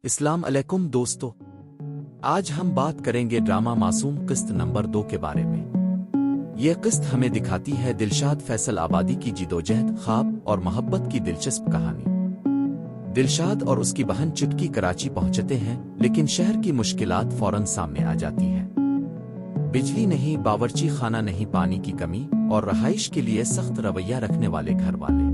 अस्सलाम अलैकुम दोस्तों, आज हम बात करेंगे ड्रामा मासूम किस्त नंबर 2 के बारे में। यह किस्त हमें दिखाती है दिलशाद फैसल आबादी की जिदोजहद, ख्वाब और मोहब्बत की दिलचस्प कहानी। दिलशाद और उसकी बहन चुटकी कराची पहुंचते हैं, लेकिन शहर की मुश्किलात फौरन सामने आ जाती है। बिजली नहीं, बावर्ची खाना नहीं, पानी की कमी और रहाइश के लिए सख्त रवैया रखने वाले घर वाले।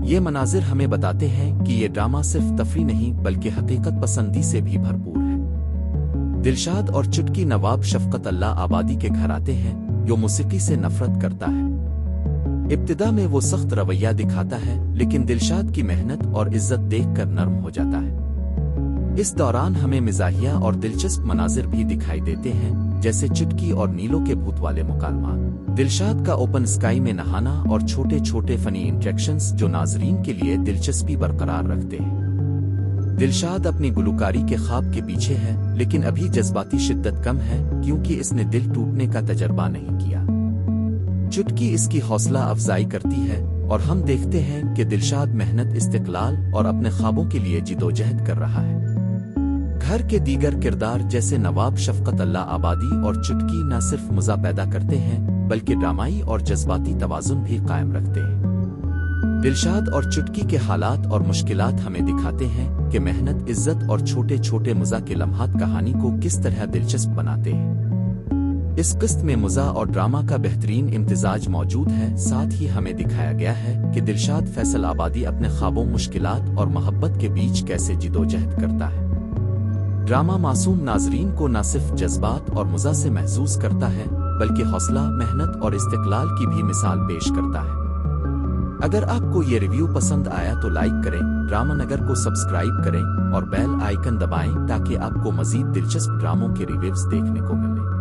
ये मनाजिर हमें बताते हैं कि ये ड्रामा सिर्फ तफरी नहीं बल्कि हकीकत पसंदी से भी भरपूर है। दिलशाद और चुटकी नवाब शफकत अल्लाह आबादी के घर आते हैं, जो मौसीकी से नफरत करता है। इब्तिदा में वो सख्त रवैया दिखाता है, लेकिन दिलशाद की मेहनत और इज्जत देखकर नर्म हो जाता है। इस दौरान हमें मिजाहिया और दिलचस्प मनाजिर भी दिखाई देते हैं, जैसे चुटकी और नीलों के भूत वाले मुकालमात, दिलशाद का ओपन स्काई में नहाना और छोटे छोटे फनी इंटरेक्शंस जो नाजरीन के लिए दिलचस्पी बरकरार रखते हैं। दिलशाद अपनी गुलकारी के ख्वाब के पीछे है, लेकिन अभी जज्बाती शिद्दत कम है क्योंकि इसने दिल टूटने का तजर्बा नहीं किया। चुटकी इसकी हौसला अफजाई करती है और हम देखते हैं कि दिलशाद मेहनत, इस्तिकलाल और अपने ख्वाबों के लिए जिदोजहद कर रहा है। घर के दीगर किरदार जैसे नवाब शफकत अल्लाह आबादी और चुटकी न सिर्फ मज़ा पैदा करते हैं बल्कि ड्रामाई और जज्बाती तवाज़ुन भी कायम रखते हैं। दिलशाद और चुटकी के हालात और मुश्किलात हमें दिखाते हैं कि मेहनत, इज्जत और छोटे छोटे मज़ा के लम्हात कहानी को किस तरह दिलचस्प बनाते हैं। इस किस्त में मज़ा और ड्रामा का बेहतरीन इम्तिजाज मौजूद है। साथ ही हमें दिखाया गया है कि दिलशाद फैसल आबादी अपने ख्वाबों, मुश्किलात और मोहब्बत के बीच कैसे जिदोजहद करता है। ड्रामा मासूम नाजरीन को न सिर्फ जज्बात और मज़ा से महसूस करता है बल्कि हौसला, मेहनत और इस्तिकलाल की भी मिसाल पेश करता है। अगर आपको ये रिव्यू पसंद आया तो लाइक करें, ड्रामा नगर को सब्सक्राइब करें और बेल आइकन दबाएं ताकि आपको मज़ीद दिलचस्प ड्रामों के रिव्यूज देखने को मिले।